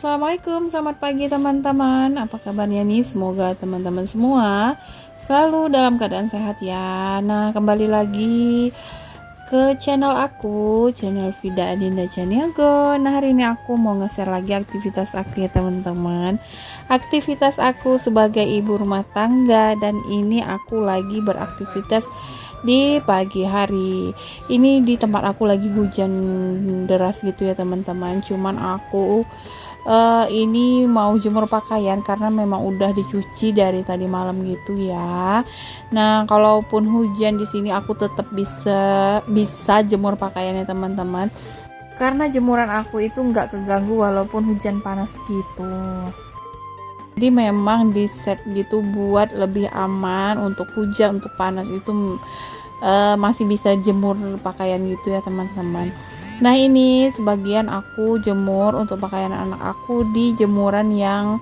Assalamualaikum, selamat pagi teman-teman. Apa kabarnya nih? Semoga teman-teman semua selalu dalam keadaan sehat ya. Nah, kembali lagi ke channel aku, channel Vida Adinda Chaniago. Nah, hari ini aku mau nge-share lagi aktivitas aku ya teman-teman. Aktivitas aku sebagai ibu rumah tangga, dan ini aku lagi beraktivitas di pagi hari. Ini di tempat aku lagi hujan deras gitu ya teman-teman. Cuman aku ini mau jemur pakaian karena memang udah dicuci dari tadi malam gitu ya. Nah, kalaupun hujan di sini aku tetap bisa jemur pakaiannya teman-teman. Karena jemuran aku itu nggak keganggu walaupun hujan panas gitu. Jadi memang di set gitu buat lebih aman untuk hujan, untuk panas itu masih bisa jemur pakaian gitu ya teman-teman. Nah, ini sebagian aku jemur untuk pakaian anak aku di jemuran yang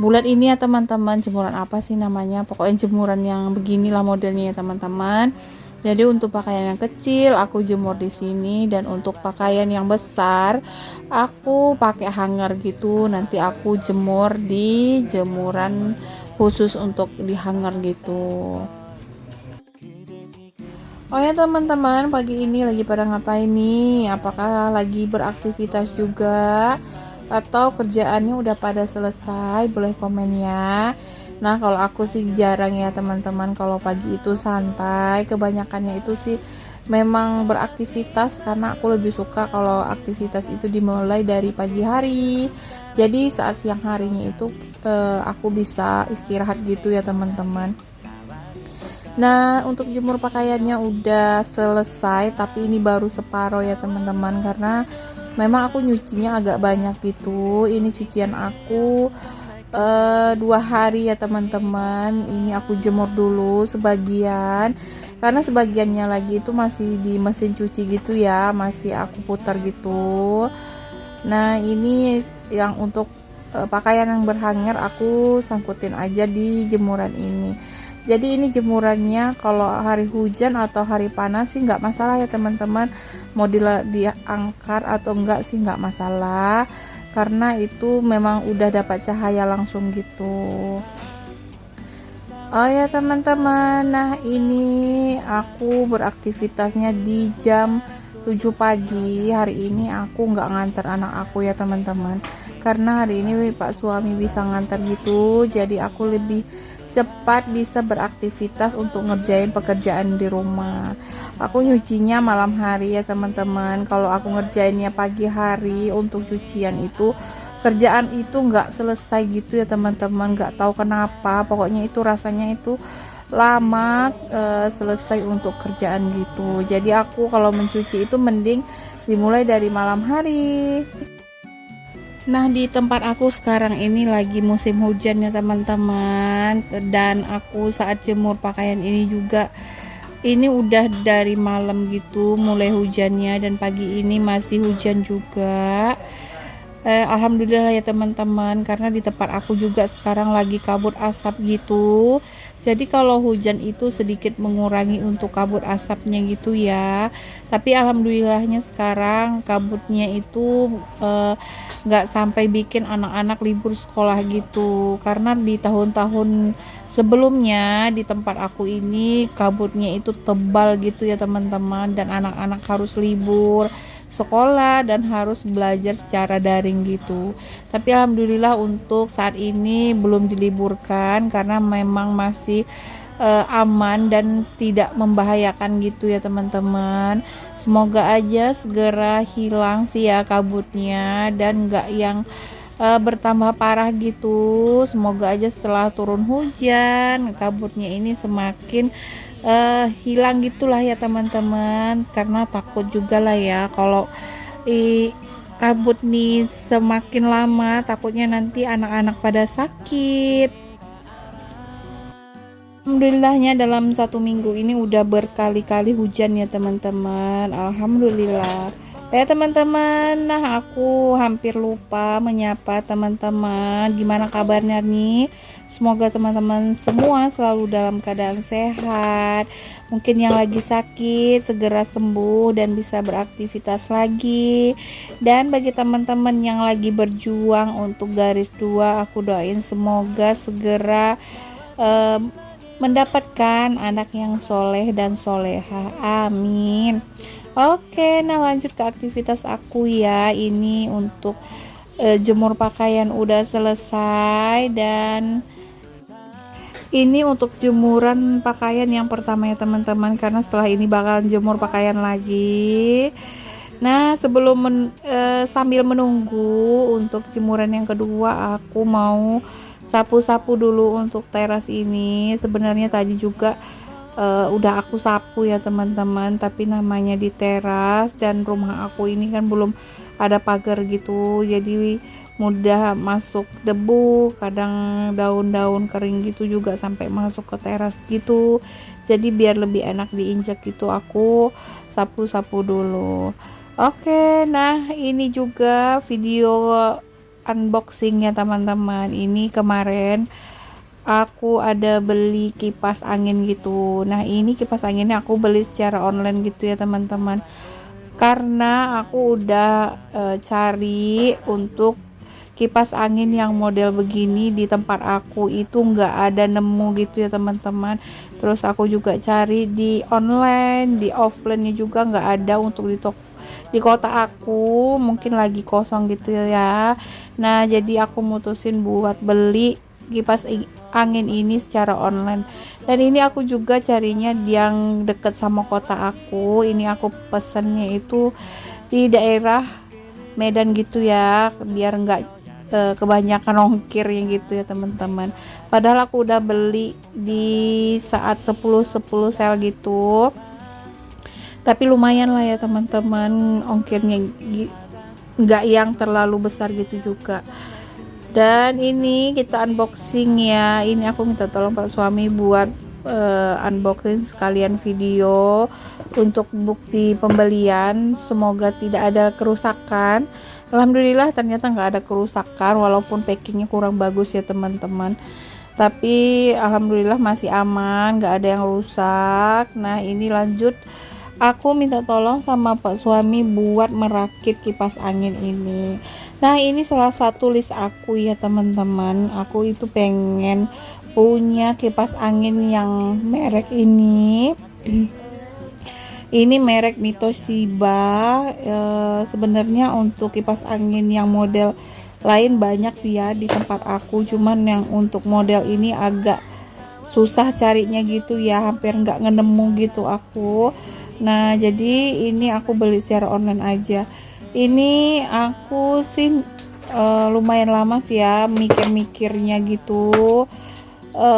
bulat ini ya teman-teman. Jemuran apa sih namanya? Pokoknya jemuran yang beginilah modelnya ya teman-teman. Jadi untuk pakaian yang kecil aku jemur di sini, dan untuk pakaian yang besar aku pakai hanger gitu. Nanti aku jemur di jemuran khusus untuk di hanger gitu. Oh ya teman-teman, pagi ini lagi pada ngapain nih? Apakah lagi beraktivitas juga atau kerjaannya udah pada selesai? Boleh komen ya. Nah, kalau aku sih jarang ya teman-teman, kalau pagi itu santai. Kebanyakannya itu sih memang beraktivitas, karena aku lebih suka kalau aktivitas itu dimulai dari pagi hari. Jadi saat siang harinya itu aku bisa istirahat gitu ya teman-teman. Nah, untuk jemur pakaiannya udah selesai, tapi ini baru separuh ya teman-teman, karena memang aku nyucinya agak banyak gitu. Ini cucian aku 2 hari ya teman-teman. Ini aku jemur dulu sebagian, karena sebagiannya lagi itu masih di mesin cuci gitu ya, masih aku putar gitu. Nah, ini yang untuk pakaian yang berhanger aku sangkutin aja di jemuran ini. Jadi ini jemurannya kalau hari hujan atau hari panas sih nggak masalah ya teman-teman, mau diangkat atau enggak sih nggak masalah, karena itu memang udah dapat cahaya langsung gitu. Oh ya teman-teman, nah ini aku beraktivitasnya di jam 7 pagi. Hari ini aku nggak nganter anak aku ya teman-teman, karena hari ini Pak suami bisa nganter gitu, jadi aku lebih cepat bisa beraktivitas untuk ngerjain pekerjaan di rumah. Aku nyucinya malam hari ya teman-teman. Kalau aku ngerjainnya pagi hari untuk cucian itu, kerjaan itu nggak selesai gitu ya teman-teman. Nggak tahu kenapa, pokoknya itu rasanya itu lama selesai untuk kerjaan gitu. Jadi aku kalau mencuci itu mending dimulai dari malam hari. Nah, di tempat aku sekarang ini lagi musim hujan ya teman-teman, dan aku saat jemur pakaian ini juga ini udah dari malam gitu mulai hujannya, dan pagi ini masih hujan juga. Alhamdulillah ya teman-teman, karena di tempat aku juga sekarang lagi kabut asap gitu. Jadi kalau hujan itu sedikit mengurangi untuk kabut asapnya gitu ya. Tapi alhamdulillahnya sekarang kabutnya itu nggak sampai bikin anak-anak libur sekolah gitu. Karena di tahun-tahun sebelumnya di tempat aku ini kabutnya itu tebal gitu ya teman-teman, dan anak-anak harus libur sekolah dan harus belajar secara daring gitu. Tapi alhamdulillah untuk saat ini belum diliburkan, karena memang masih aman dan tidak membahayakan gitu ya teman-teman. Semoga aja segera hilang sih ya kabutnya, dan enggak yang bertambah parah gitu. Semoga aja setelah turun hujan kabutnya ini semakin hilang gitulah ya teman-teman, karena takut juga lah ya kalau kabut nih semakin lama, takutnya nanti anak-anak pada sakit. Alhamdulillahnya dalam 1 minggu ini udah berkali-kali hujan ya teman-teman. Alhamdulillah Ya teman-teman, nah aku hampir lupa menyapa teman-teman. Gimana kabarnya nih? Semoga teman-teman semua selalu dalam keadaan sehat. Mungkin yang lagi sakit segera sembuh dan bisa beraktivitas lagi. Dan bagi teman-teman yang lagi berjuang untuk garis 2, aku doain semoga segera mendapatkan anak yang soleh dan soleha. Amin. Oke, nah lanjut ke aktivitas aku ya. Ini untuk jemur pakaian udah selesai, dan ini untuk jemuran pakaian yang pertama ya teman-teman, karena setelah ini bakalan jemur pakaian lagi. Nah, sambil menunggu untuk jemuran yang kedua, aku mau sapu-sapu dulu untuk teras ini. Sebenarnya tadi juga udah aku sapu ya teman-teman, tapi namanya di teras dan rumah aku ini kan belum ada pagar gitu, jadi mudah masuk debu, kadang daun-daun kering gitu juga sampai masuk ke teras gitu. Jadi biar lebih enak diinjak gitu, aku sapu-sapu dulu. Oke, nah ini juga video unboxing ya teman-teman. Ini kemarin aku ada beli kipas angin gitu. Nah ini kipas anginnya aku beli secara online gitu ya teman-teman, karena aku udah cari untuk kipas angin yang model begini di tempat aku itu nggak ada nemu gitu ya teman-teman. Terus aku juga cari di online, di offline juga nggak ada untuk di kota aku, mungkin lagi kosong gitu ya. Nah jadi aku mutusin buat beli kipas angin ini secara online, dan ini aku juga carinya yang deket sama kota aku. Ini aku pesennya itu di daerah Medan gitu ya, biar nggak kebanyakan ongkirnya gitu ya teman-teman. Padahal aku udah beli di saat 10-10 sale gitu, tapi lumayan lah ya teman-teman, ongkirnya nggak yang terlalu besar gitu juga. Dan ini kita unboxing ya. Ini aku minta tolong Pak suami buat unboxing sekalian video untuk bukti pembelian. Semoga tidak ada kerusakan. Alhamdulillah ternyata nggak ada kerusakan, walaupun packingnya kurang bagus ya teman-teman, tapi alhamdulillah masih aman, nggak ada yang rusak. Nah ini lanjut, aku minta tolong sama Pak suami buat merakit kipas angin ini. Nah ini salah satu list aku ya teman-teman. Aku itu pengen punya kipas angin yang merek ini. Ini merek Mitoshiba. Sebenarnya untuk kipas angin yang model lain banyak sih ya di tempat aku, cuman yang untuk model ini agak susah carinya gitu ya, hampir nggak nemu gitu aku. Nah jadi ini aku beli secara online aja. Ini aku sih lumayan lama sih ya mikir-mikirnya gitu,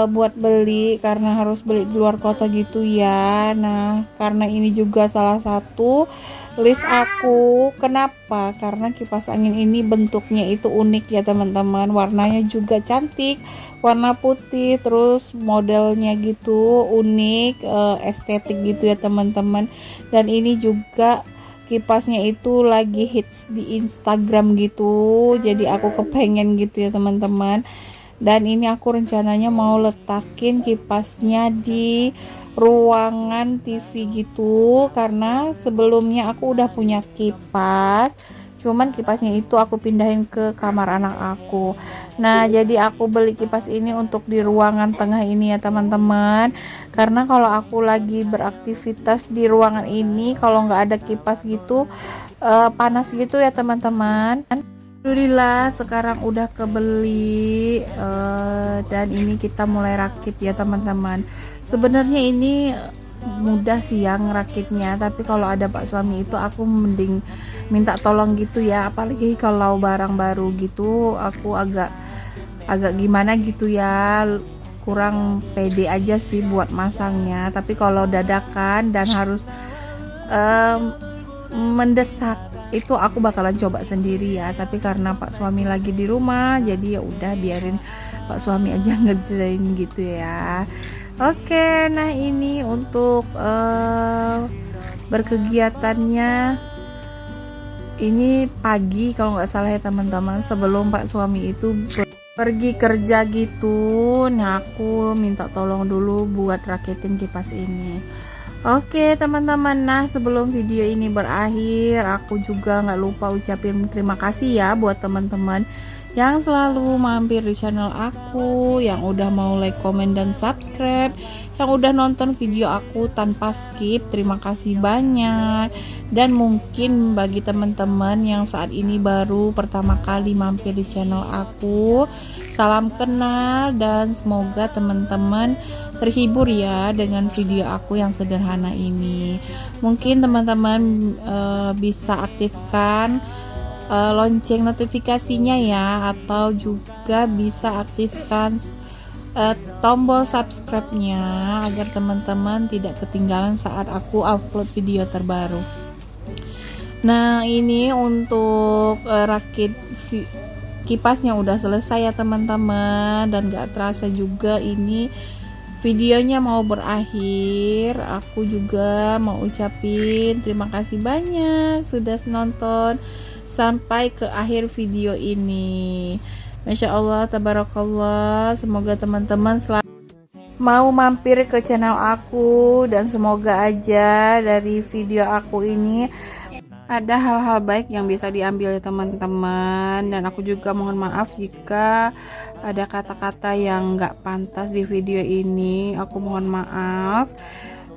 buat beli, karena harus beli di luar kota gitu ya. Nah karena ini juga salah satu list aku. Kenapa? Karena kipas angin ini bentuknya itu unik ya teman-teman, warnanya juga cantik, warna putih, terus modelnya gitu unik, estetik gitu ya teman-teman. Dan ini juga kipasnya itu lagi hits di Instagram gitu, jadi aku kepengen gitu ya teman-teman. Dan ini aku rencananya mau letakin kipasnya di ruangan TV gitu, karena sebelumnya aku udah punya kipas, cuman kipasnya itu aku pindahin ke kamar anak aku. Nah jadi aku beli kipas ini untuk di ruangan tengah ini ya teman-teman, karena kalau aku lagi beraktivitas di ruangan ini, kalau nggak ada kipas gitu panas gitu ya teman-teman. Alhamdulillah sekarang udah kebeli, dan ini kita mulai rakit ya teman-teman. Sebenarnya ini mudah sih ya ngerakitnya, tapi kalau ada Pak suami itu aku mending minta tolong gitu ya, apalagi kalau barang baru gitu aku agak gimana gitu ya, kurang pede aja sih buat masangnya. Tapi kalau dadakan dan harus mendesak itu aku bakalan coba sendiri ya, tapi karena Pak suami lagi di rumah, jadi ya udah biarin Pak suami aja ngerjain gitu ya. Oke, nah ini untuk berkegiatannya ini pagi kalau nggak salah ya teman-teman, sebelum Pak suami itu pergi kerja gitu. Nah aku minta tolong dulu buat raketin kipas ini. Oke teman-teman, nah sebelum video ini berakhir, aku juga nggak lupa ucapin terima kasih ya buat teman-teman yang selalu mampir di channel aku, yang udah mau like, komen, dan subscribe, yang udah nonton video aku tanpa skip. Terima kasih banyak. Dan mungkin bagi teman-teman yang saat ini baru pertama kali mampir di channel aku, salam kenal dan semoga teman-teman terhibur ya dengan video aku yang sederhana ini. Mungkin teman-teman bisa aktifkan lonceng notifikasinya ya, atau juga bisa aktifkan tombol subscribe-nya agar teman-teman tidak ketinggalan saat aku upload video terbaru. Nah ini untuk rakit kipasnya udah selesai ya teman-teman, dan gak terasa juga ini videonya mau berakhir. Aku juga mau ucapin terima kasih banyak sudah nonton sampai ke akhir video ini. Masya Allah, tabarakallah. Semoga teman-teman selalu mau mampir ke channel aku, dan semoga aja dari video aku ini ada hal-hal baik yang bisa diambil ya teman-teman. Dan aku juga mohon maaf jika ada kata-kata yang gak pantas di video ini. Aku mohon maaf.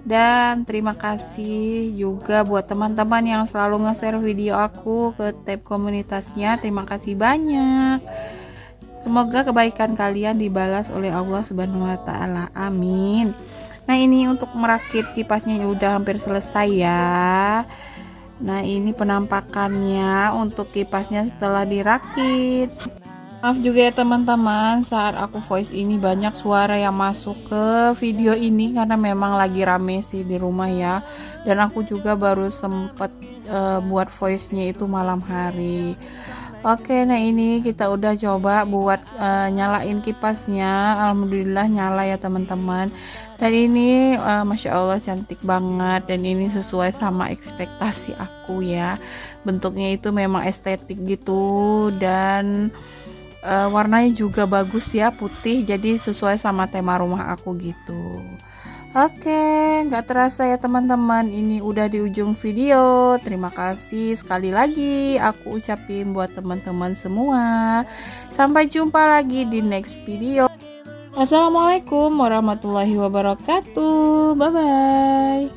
Dan terima kasih juga buat teman-teman yang selalu nge-share video aku ke tab komunitasnya. Terima kasih banyak. Semoga kebaikan kalian dibalas oleh Allah Subhanahu wa taala. Amin. Nah, ini untuk merakit kipasnya udah hampir selesai ya. Nah, ini penampakannya untuk kipasnya setelah dirakit. Maaf juga ya teman-teman, saat aku voice ini banyak suara yang masuk ke video ini karena memang lagi rame sih di rumah ya. Dan aku juga baru sempet buat voice-nya itu malam hari. Oke, nah ini kita udah coba buat nyalain kipasnya. Alhamdulillah nyala ya teman-teman. Dan ini Masya Allah cantik banget, dan ini sesuai sama ekspektasi aku ya. Bentuknya itu memang estetik gitu, dan warnanya juga bagus ya, putih, jadi sesuai sama tema rumah aku gitu. Oke, nggak terasa ya teman-teman, ini udah di ujung video. Terima kasih sekali lagi aku ucapin buat teman-teman semua. Sampai jumpa lagi di next video. Assalamualaikum warahmatullahi wabarakatuh. Bye bye.